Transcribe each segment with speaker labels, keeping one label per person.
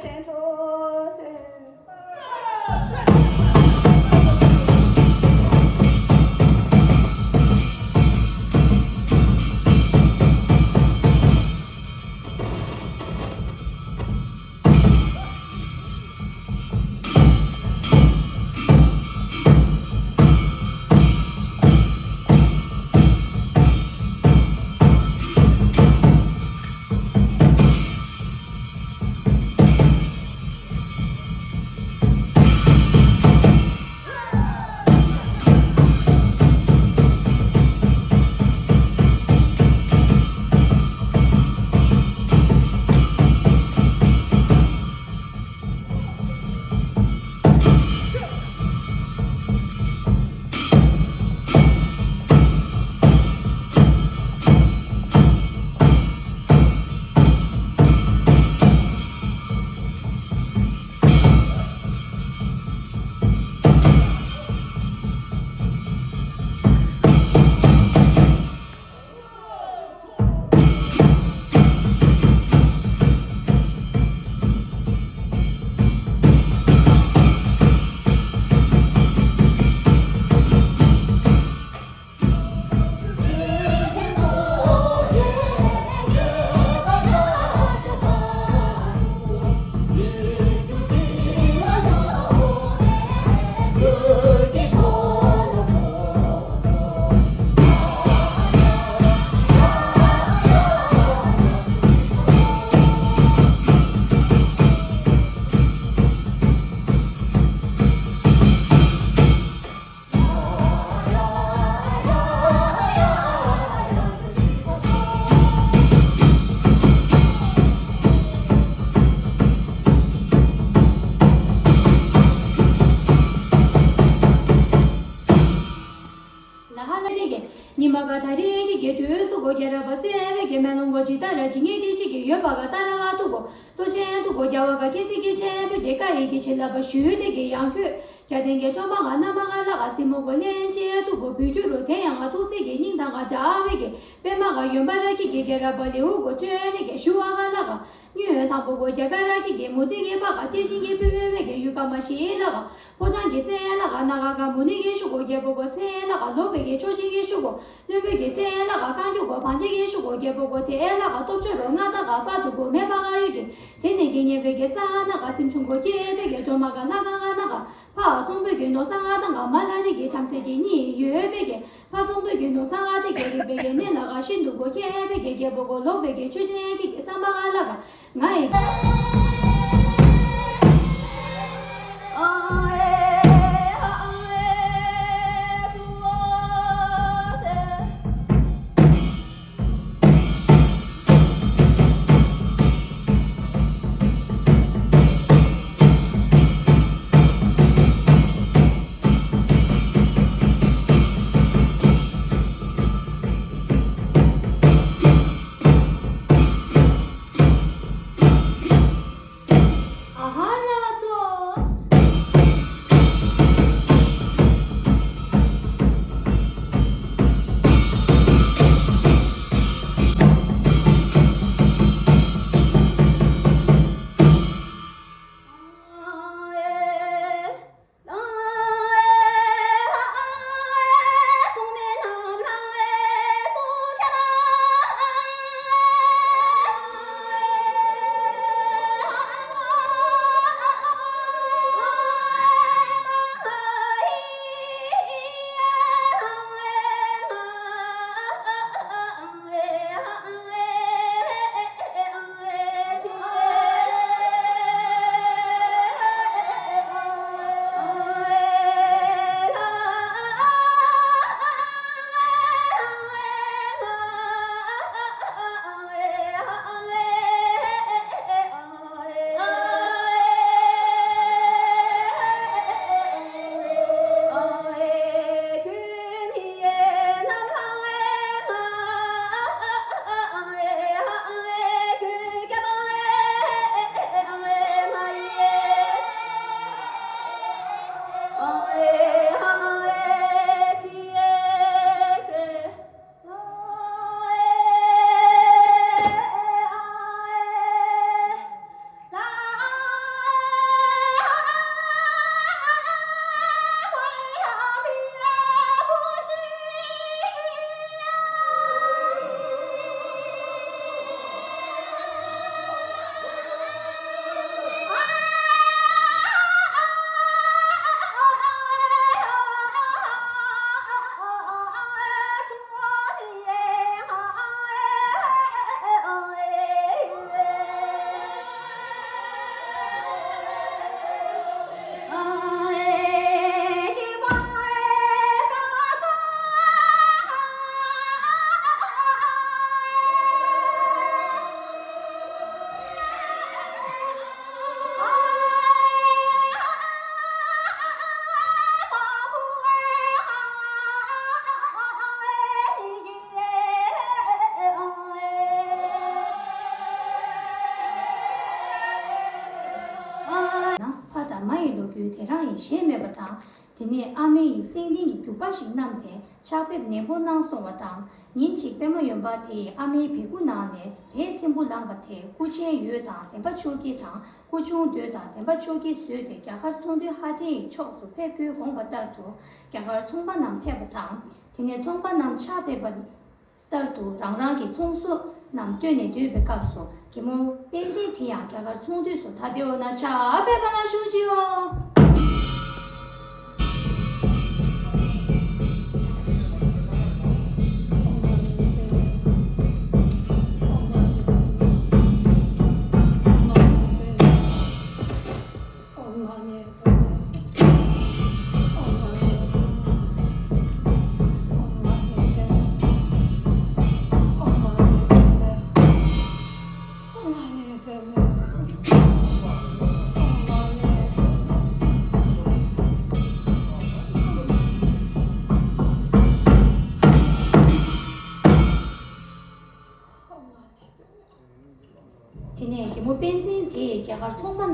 Speaker 1: 先出噻。
Speaker 2: 니마가 다리에 개두수고 게라바세베 게메농고 지다라 징에디 지게 여바가 따라가 두고 조신 두고 야와가 계시게 제베 데카이게 칠라바 슈데게 양규 갸댕게 조망아 나마가라가 시모고 렌제 두고 비주로 대양아 도세게 닌당아 자베게 베마가 연바라기 게라발레우고 쩨네게 슈와가라가 뉘에 다보고 야가라기 모데게 바가 제신게 비베게 유가마시라가 포장게 제라가 나가가 문이게 슈고 게보고 제라가 로베게 조지게 슈고 너베게 제라가 간주고 반지게 슈고 게보고 대라가 돕주로 나다가 빠두고 매바가 유게 대네게 네베게 싸나가 심충고 게베게 조마가 나가 파 종베게 노상하다가 말하리게 잠세게 니 유베게 파 종베게 노상하되게 리베게 내나가 신두고 게베게 게보고 로베게 주제게 사마가라가 나이 마이 로규 대랑이 셰메바당 디네 아메이 생딩이 규바시 남테 차페 네보낭 송와당 닌치 베모연바티 아메이 비구나네 배침불랑바테 구체 유다 대바초기당 구중되다 대바초기 수대 야할 송되 하지 초수 페규 공바다도 야할 총반남 페바당 디네 총반남 차페바 달도 랑랑기 총수 남되네 뒤에 값소 기모 벤지티야 야할 송되소 다되오나 차페바나 쇼지요 디네 기모 벤지티 야할 송반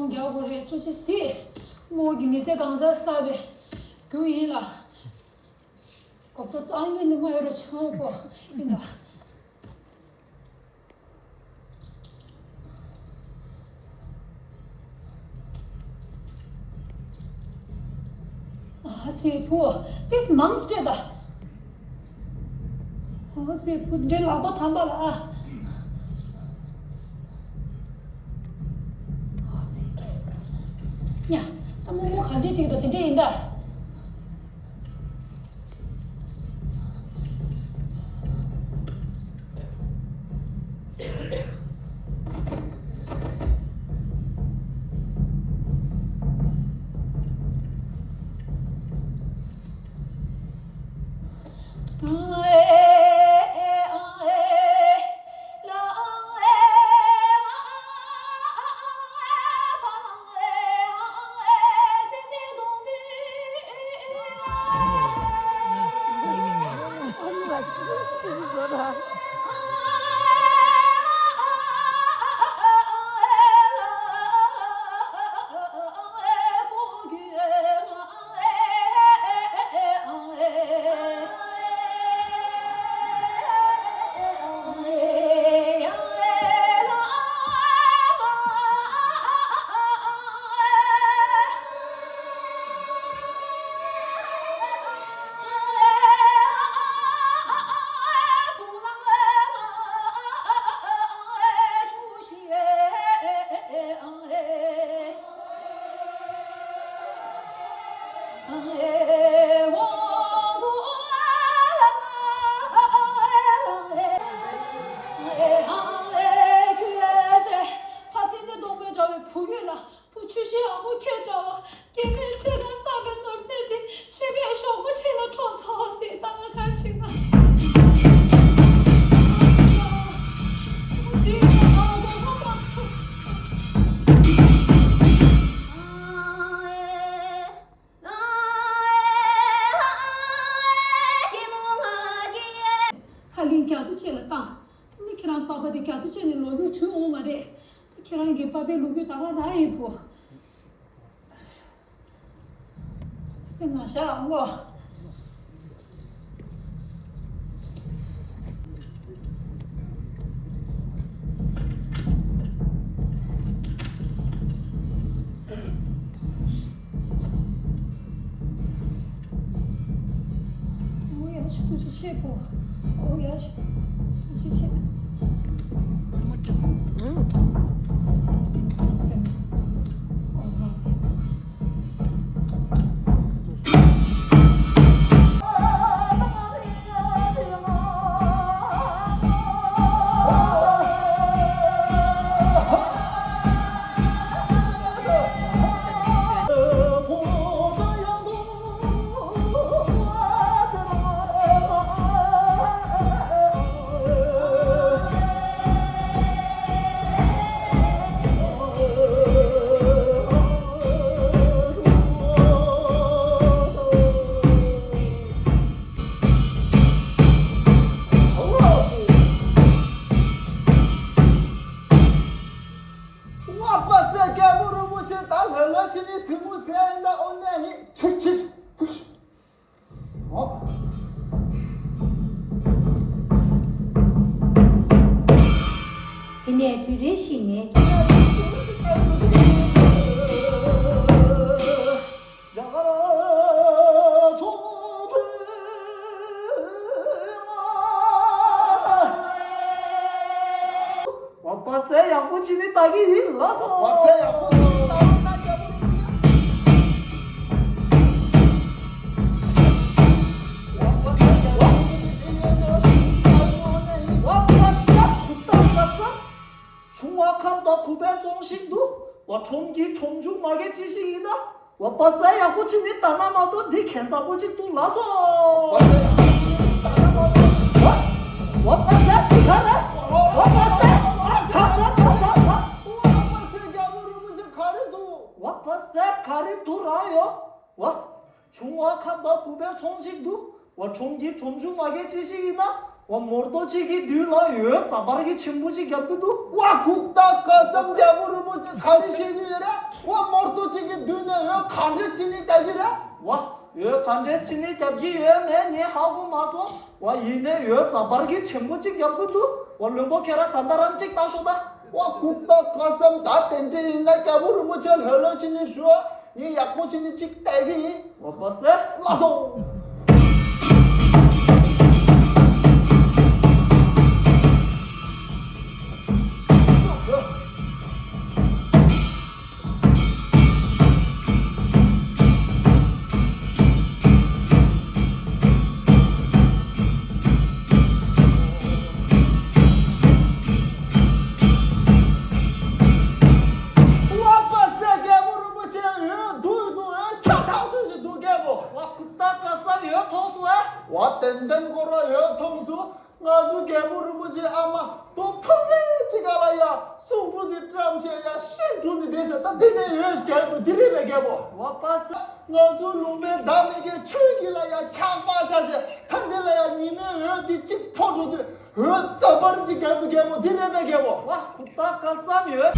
Speaker 2: 겨울에 조시시 뭐기 밑에 강사 사베 그이라 겁도 짱이 있는 거야로 처음 봐 이나 아 제포 this monster다 아 제포 내 라바 담발아 야, 나 뭐뭐 간지这个点的。今天最热心的。
Speaker 1: 총기 총중하게 지식이다. 와빠싸야 고치니 따나마도 네 캔사고지 뚫라서. 와빠싸 가라. 와빠싸 가라. 와빠싸 가무르무지 가리도. 와빠싸 가리도라요. 와 중화칸다 구배 손식도. 와 총기 총중하게 지식이다. 와 모르도지기 뒤라 여 자바르기 침부지 겹두두
Speaker 3: 와 국다 가슴 잡으러 보지 가리시니라 와 morto지기 뒤나 간제시니 따기라
Speaker 1: 와여 간제스니 잡기 여내니 하고 마소 와 이내 여 자바르기 침부지 겹두두 와 lumbo케라 단다란 찍 다쇼다
Speaker 3: 와 국다 가슴 다 땡제 있나 잡으러 보지 흘러지니 쇼 니 약보시니 직 따기
Speaker 1: 와 버스
Speaker 3: 라소
Speaker 1: 와 굿다까쌈 여 토수에
Speaker 3: 와 땡땡 거라 여 통수 아주 개부르무지 아마 또 평해지가라야 수분이 잠시야 신분이 되셨다 내내 여 개부 드리베 개부
Speaker 1: 와 버스
Speaker 3: 아주 룸에 남에게 출기라야 캬마샤지 탄들라야 님의 어디 집 포주들 어쩌버리지 개부 개부 드리베 개부
Speaker 1: 와 굿다까쌈 여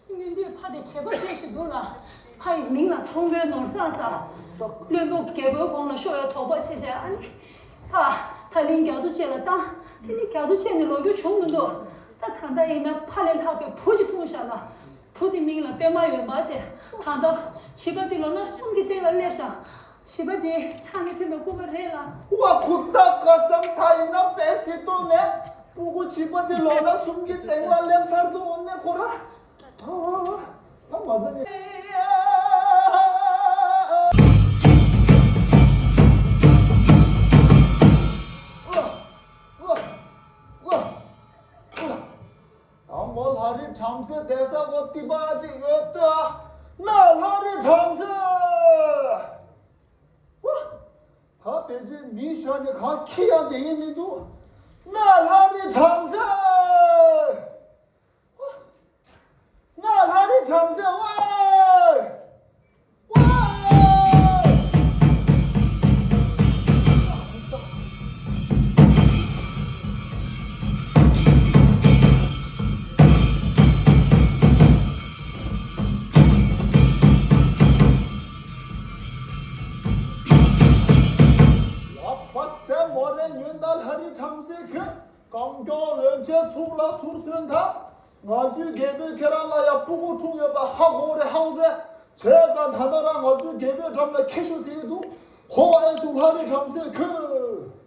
Speaker 4: 你怕的切不切是多了，怕有明了从外弄啥啥，连不给不光了，小要淘宝切切，他连饺子切了当，他连饺子切的老个穷门多，他谈到人家怕连他被破去吐下了，吐的明了别买原把些，谈到七八的了那送给对了脸上。七八的唱的听没过不来了。
Speaker 3: 와 굿다 가슴 타이나 베시도 내 꾸고 집어들 러나 숨기 땡라 렘살도 온네 고라 아 맞아니 하리 참새 대사 거띠바지 여따 날 하리 참새 다 배지 미션이 가 키야 되미도 날 하리 참새 날 하리 참새 와 강교련제 출라 술순타 아주 개별케랄라야 보고 중요바 하고래 하우세 제자 다다랑 아주 개별 잠나 캐쇼세도 호와의 중하리 잠세 그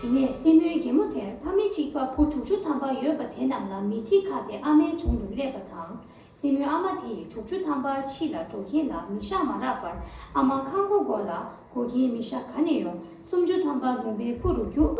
Speaker 2: Tene semyo gemo te pame chikpa po chuchu tamba yo ba tenam la miti kate ame chungdu le batang semyo ama te chuchu tamba chi la joke la misha marapar ama kanko go la gogi misha kane yo sumju tamba lumbe po rukyu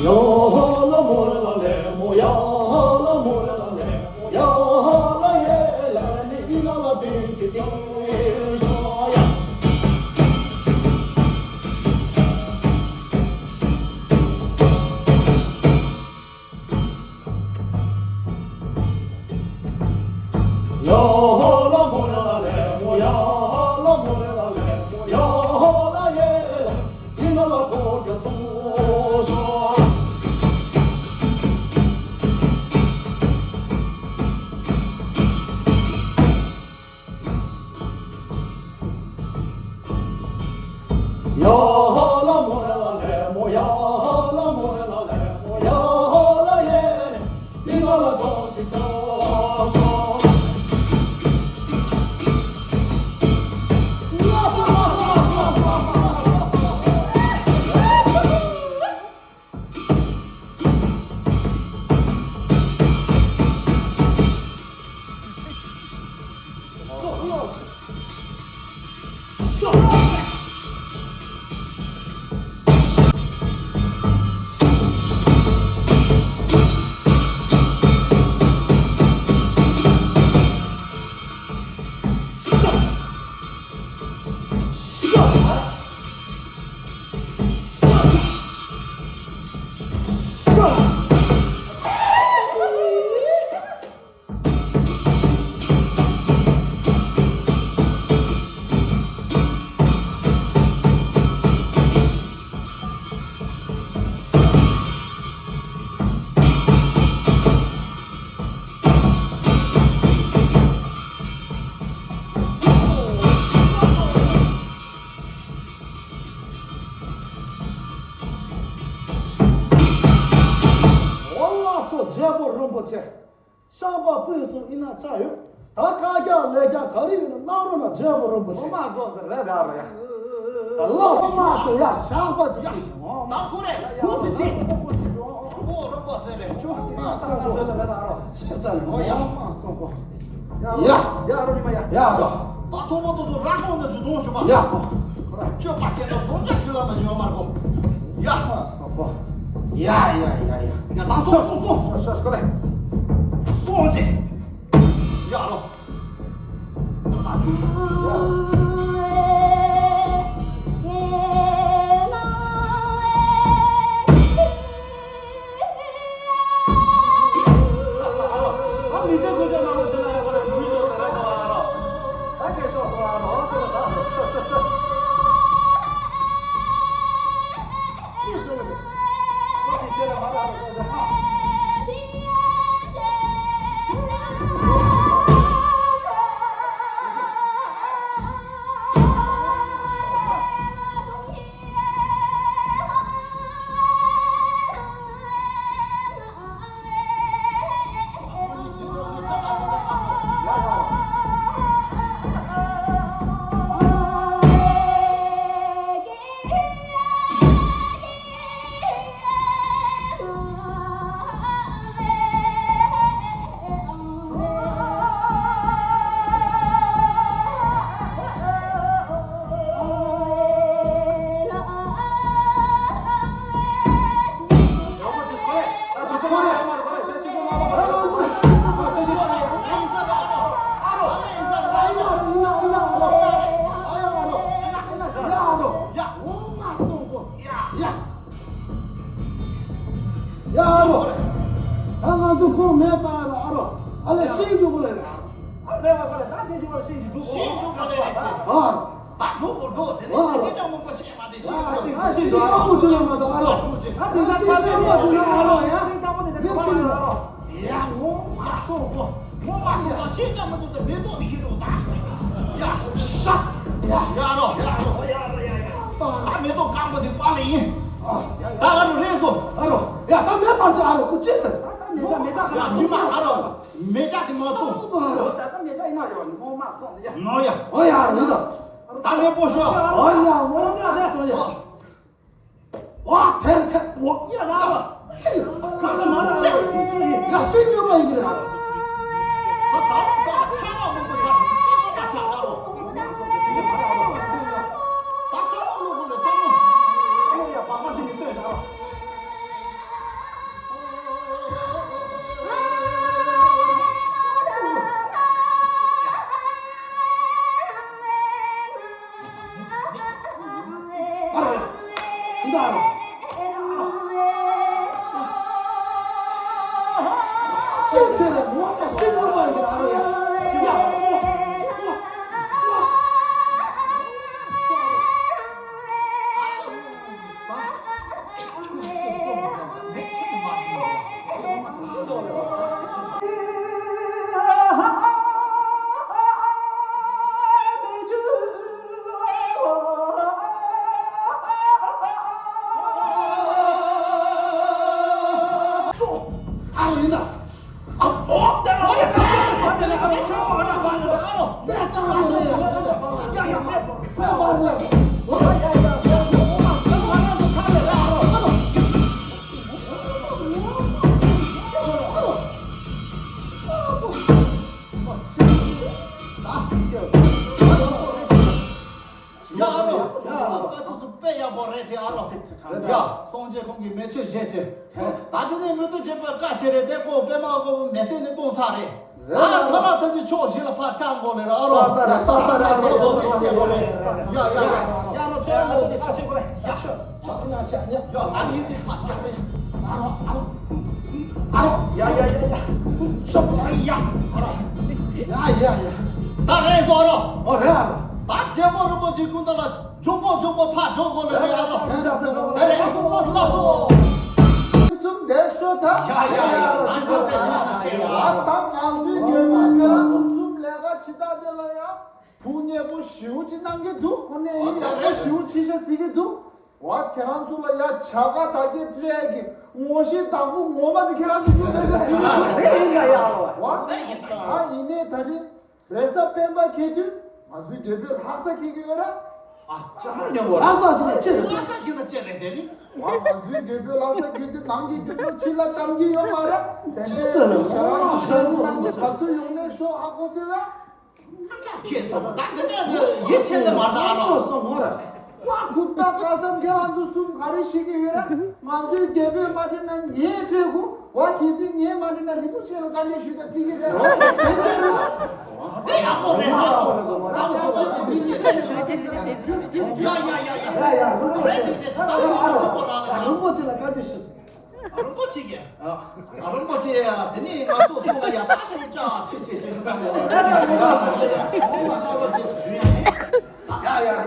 Speaker 3: 야 제보 롬보체 샤바 뿌여서 이나 차요 다 가자 내가 가리는 나로나 제보 롬보체 알라스 야 샤바 디시
Speaker 5: 나 그래 고스지 뭐 럼버스래
Speaker 3: 세상
Speaker 5: 뭐야
Speaker 3: 마소고
Speaker 1: 야 아로니마야.
Speaker 3: 야도
Speaker 5: 大头毛都然后那是东西吧？
Speaker 3: 야고
Speaker 5: 这把现在东家去了嘛，就要嘛个呀，
Speaker 3: 마소고 야야야야
Speaker 5: 呀，打送送送
Speaker 1: 그래.
Speaker 5: 送去，呀了，那就是。
Speaker 1: 이제 그저 나무 지나가 그래. 물이 좀 나가. 다 계속 와. 그래 나.
Speaker 3: 야로 강아지 고매 봐라 알아 알아 신주고 그래
Speaker 1: 내가 그래. 나 대지고 신지 두고.
Speaker 5: 新中国人是，
Speaker 3: 아
Speaker 5: 大中国中，那是你叫我们先把的新中国。
Speaker 3: 시시가 못 주는 것도 알아 시시가 못 주는 알아 야 이렇게 알아
Speaker 5: 呀，我送过，我送到现在我都得没到你这种大呀，杀呀了，还没到干部的巴黎，大家都认识。
Speaker 3: 알아 야나 몇 발씩 알아 그 짓을
Speaker 5: 呀，你妈了，没家的没动，
Speaker 3: 알아
Speaker 5: 孬呀，
Speaker 3: 어야 알아
Speaker 5: 大面不说，
Speaker 3: 어야 뭐 맞어야 와 대대 뭐
Speaker 1: 야 나와.
Speaker 3: 치지
Speaker 1: 그러지 마라.
Speaker 3: 야 생명만 이기래 알아
Speaker 5: 他当然说了，千万不讲，谁都把钱拿了，他三万多过来，三万。
Speaker 1: 야 방아지 밑에 잡아.
Speaker 3: 알아 이거 알아 실세를 뭐가 생명만 이기래 알아 야 알아 이거 내가 따라가는 거야 야야 왜 말을
Speaker 5: 야, 송제 공기 매출 제체. 나중에 뭐도 제발 가시래 되고 배마고 메시는 봉사래. 아, 터나터지 초시를 파탄 거래라 알아.
Speaker 3: 야 싸싸라
Speaker 5: 너도 제거래. 야야야.
Speaker 1: 야너 저거 같이 그래.
Speaker 5: 야,
Speaker 3: 저기나지 않냐
Speaker 5: 야, 나는 이때 파탄래.
Speaker 3: 알아
Speaker 1: 야야야야.
Speaker 5: 섭사이야.
Speaker 3: 야야야
Speaker 5: 나래서 알아.
Speaker 3: 어래 알아
Speaker 5: 나 제보를 뭐지 군달라. 조보 파탄 거래라 알아.
Speaker 3: 대장선
Speaker 5: 그래, 나서.
Speaker 3: 내 쇼다
Speaker 5: 야야야. 안 좋잖아.
Speaker 3: 왔다 강수 개만서라도 숨내가 치다들어야 분예부 시우지 난게도 오늘 이 약간 시우 치셨으기도 와 계란 줄라 야 차가 다게 트레기 무엇이 당고 뭐만 계란 줄수
Speaker 1: 내가야
Speaker 3: 와 아, 이네 다리 레사 펜바 케드 아주 개별 하사 케기거라
Speaker 1: 아사 진짜
Speaker 5: 라사기는 째래 되니?
Speaker 3: 와 아주 개별 하사 케드 남기 개별 칠라 담기 요 말아
Speaker 1: 진짜는
Speaker 3: 밥도 용내 쇼 하고 세라
Speaker 5: 걔저 나한테 예체는 말다 알아.
Speaker 3: 와 국가 가슴 계란 줄숨 가리시기 해라 만주 개별 마지는 예 되고 와 기승 예 마지는 리부치로 가리시다 되게 돼
Speaker 5: 내가 보내서 나도 저거
Speaker 1: 야야 룸버치라 가르쳤어
Speaker 5: 아는 거지게. 아는 거지야. 되니 맞고 소가야 다 술자 틀지 지금 가면.
Speaker 1: 야야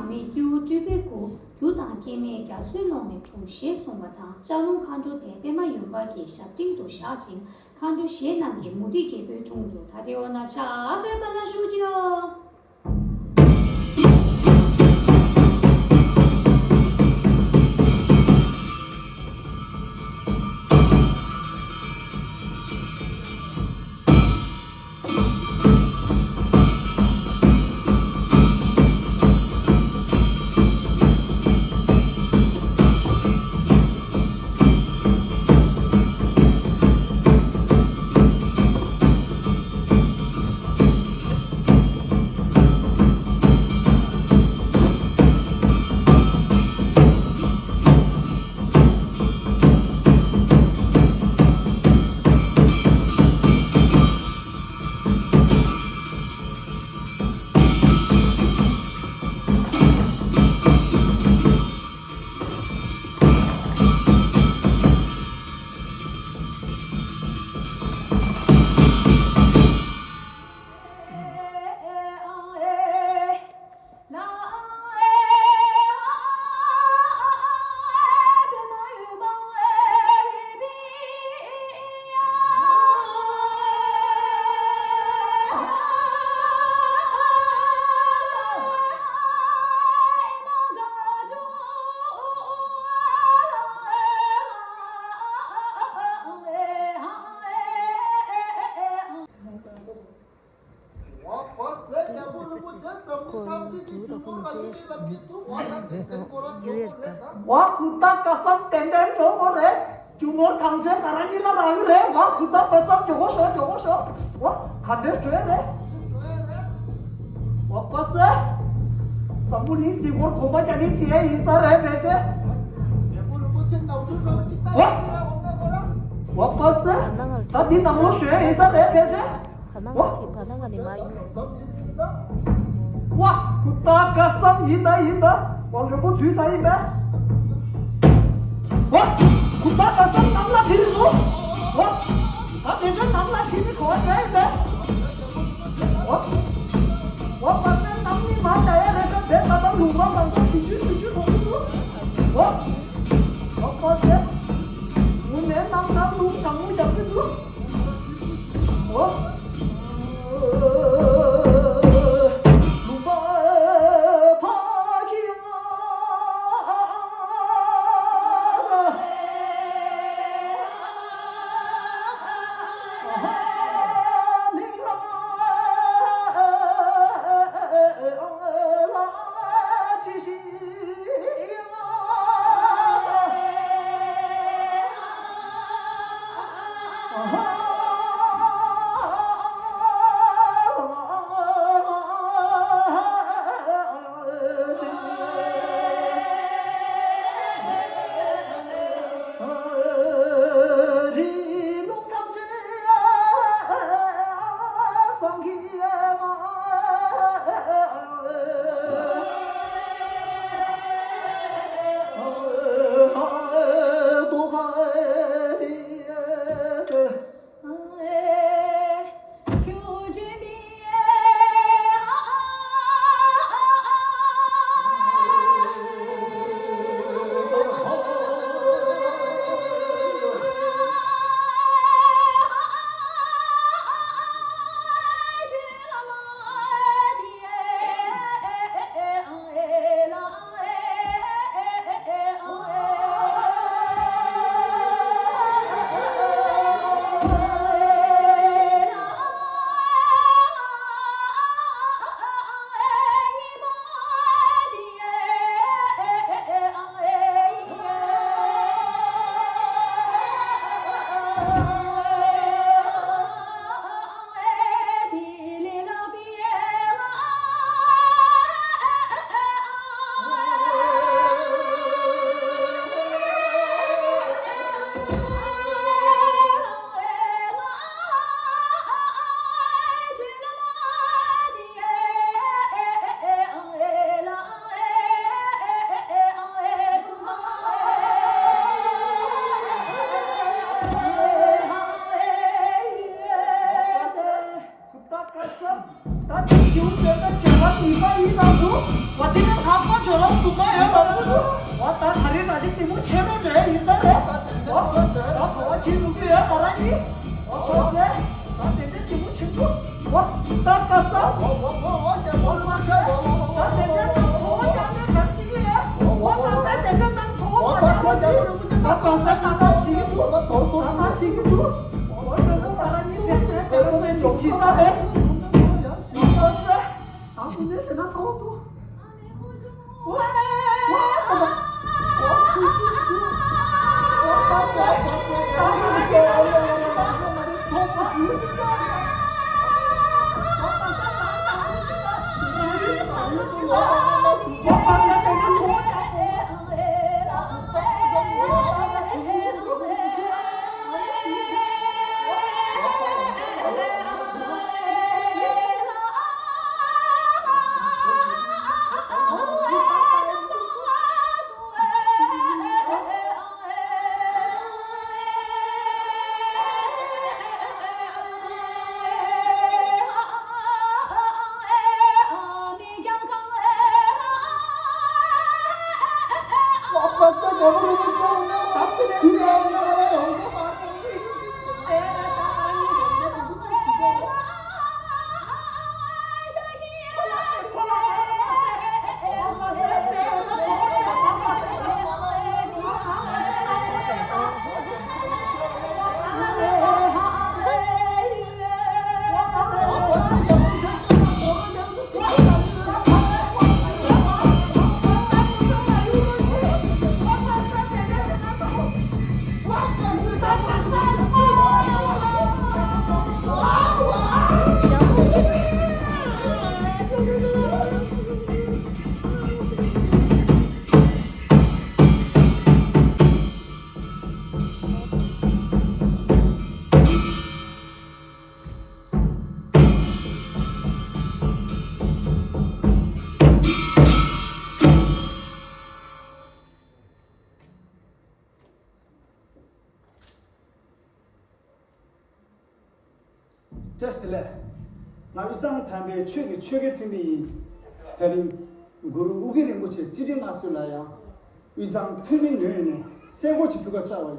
Speaker 2: me you Jubeko, you don't give me a gas long and to share some mata, Jalon Kanjo de Bema Yumba ki shapting to shouting, Kanjo Shenam ki Mudi Kebe Chungu, Tadeona Cha, Bebala Shujo.
Speaker 1: 와 그따 가슴 땡땡 저거래 규모 당신 가라니라 라이래 와 그따 가슴 저거셔 와 간데 줘래 와 버스 사무리 시골 고바자니 지에 이사래 배제 와 버스 다디 남로 쉬에 이사래 배제 와 그따 가슴 이다 원래부 주사이네 와 그따 가슴 남라 필수 와 다들 남라 팀이 거야돼 와 반면 남니 맞아야 해서 내가 누가 방송 지주 먹고 와 어떠세 오늘 남남 누 장무 잡기도 와 왔다 다리를 아직 띠고 채로 내 이사래 나 저와 지금이야 말하니 왔어 나 내내 띠고 친구 와 닦았어 나 내내 도와자네 같이기야 왔다 내가 난 도와자네 나 가서 나가 시기도 나가 시기도 얼마나 말하니 배째 배째 지사래 왔어 아 근데 신나 서도
Speaker 6: Just let. Now, some time we check to me, telling Guru Ugiri Muchi, Siri Masulaya, with some telling you, say what you got shower.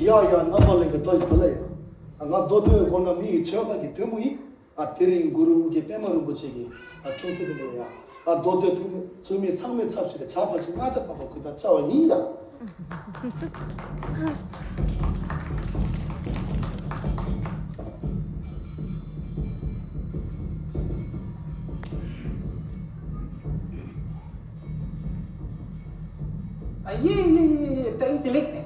Speaker 3: 야야 나발레가 터지더래 아가 도도 고나미 쳐가기 때문에 아 데린 구루게 빼먹는 거지기 아 총수들 거야 아 도도 좀이 창매 찹시가 잡아지 맞아 봐봐 그다 짜와니야
Speaker 6: 예, 땡 딜릭.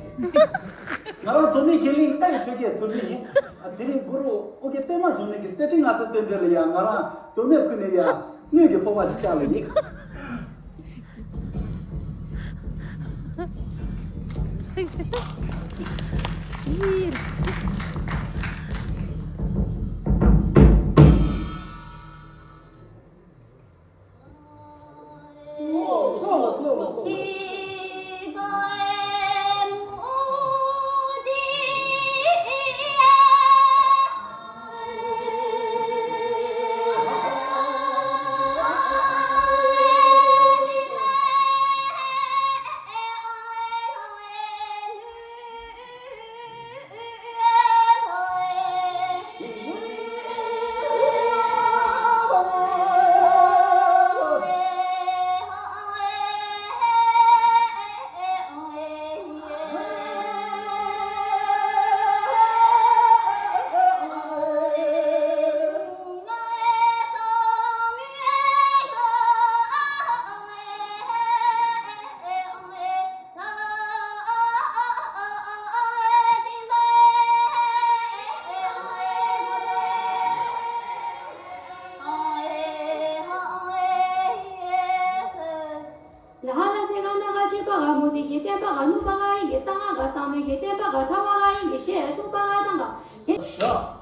Speaker 6: 나라 돈이 길링 땅 저기 돈이 아들이 부로 오게 때만 좀 이렇게 세팅 가서 던져야 나라 돈이 그네야 너게 뽑아지 잘라니. slow.
Speaker 3: 샤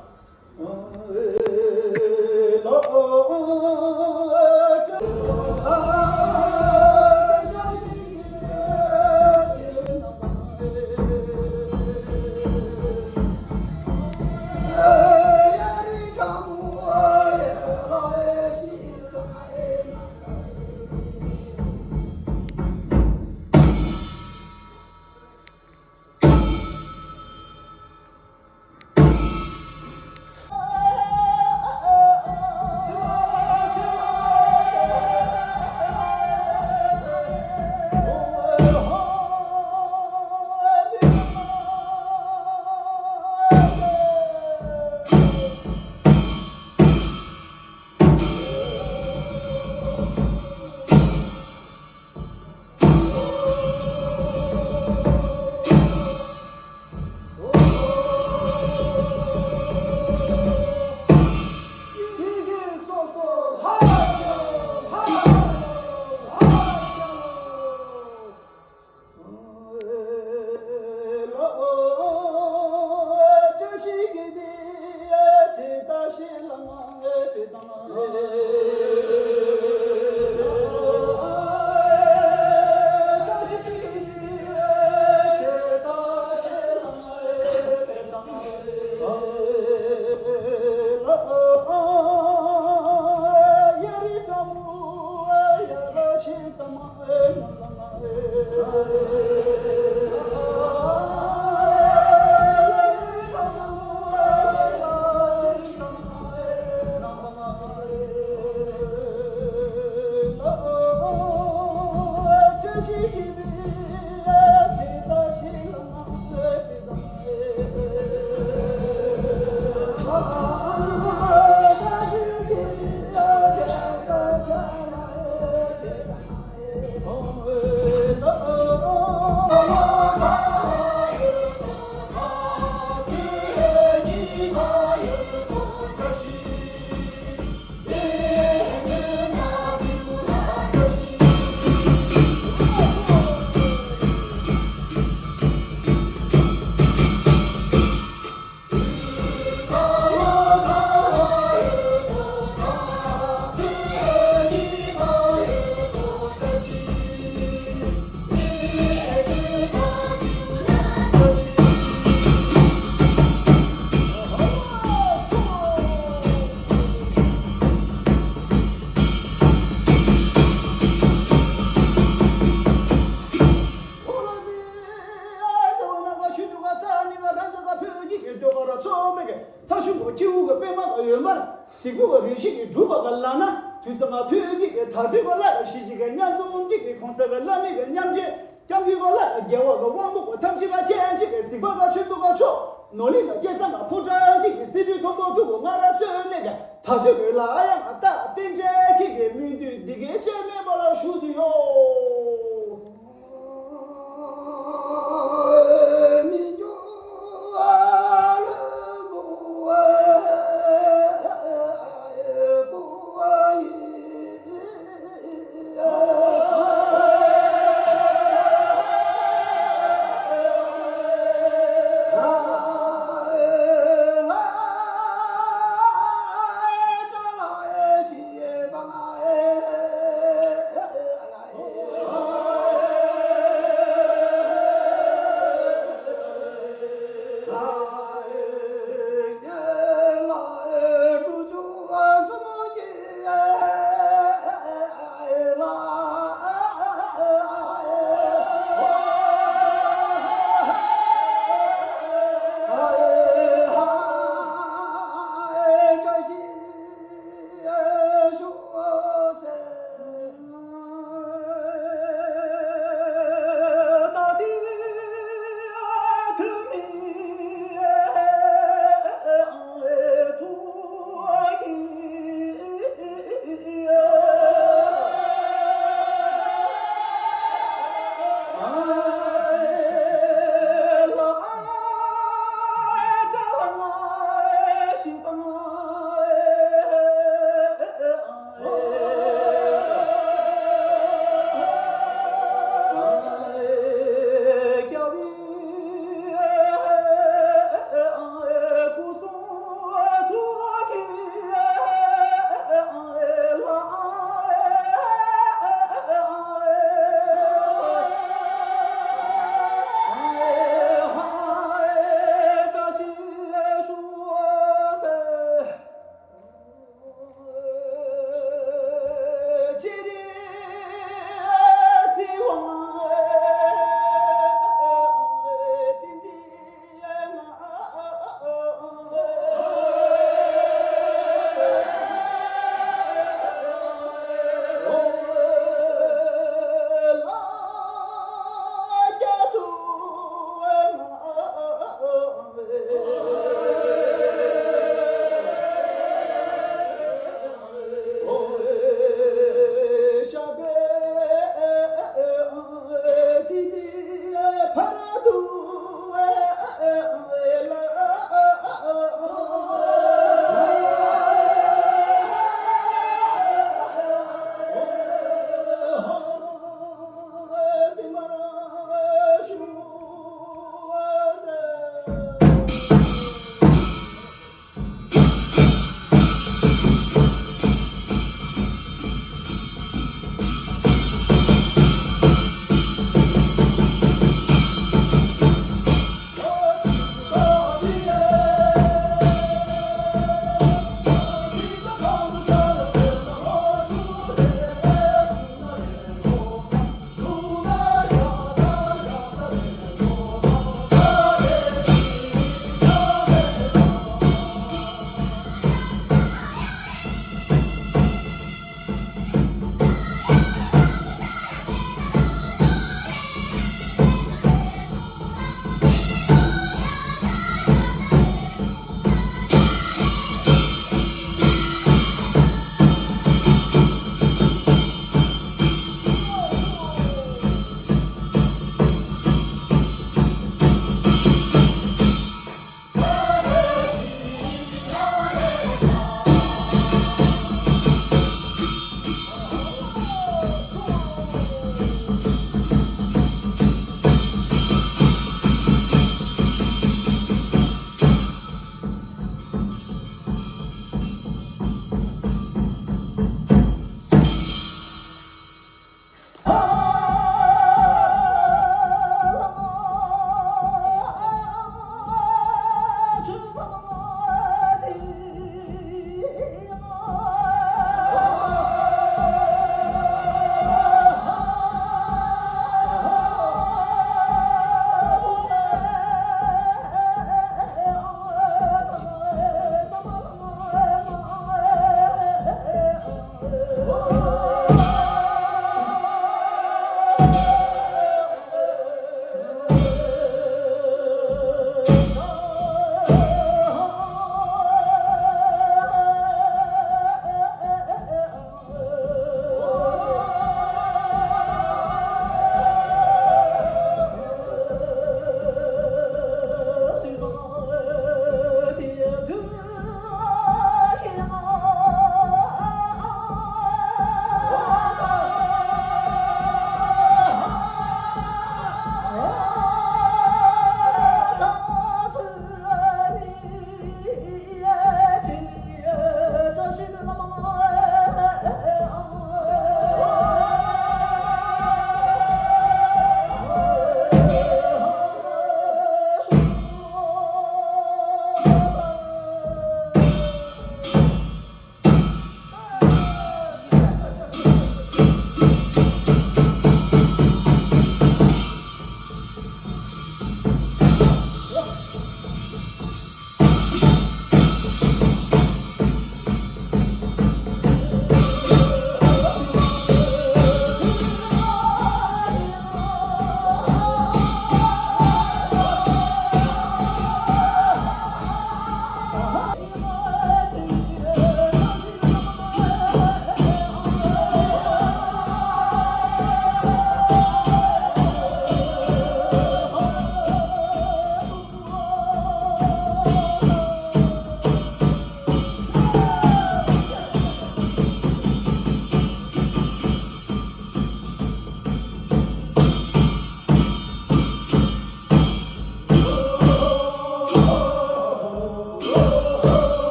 Speaker 3: 다시 그 라야 왔다 땡제 기게 민두 디게 제메 발아 슈디요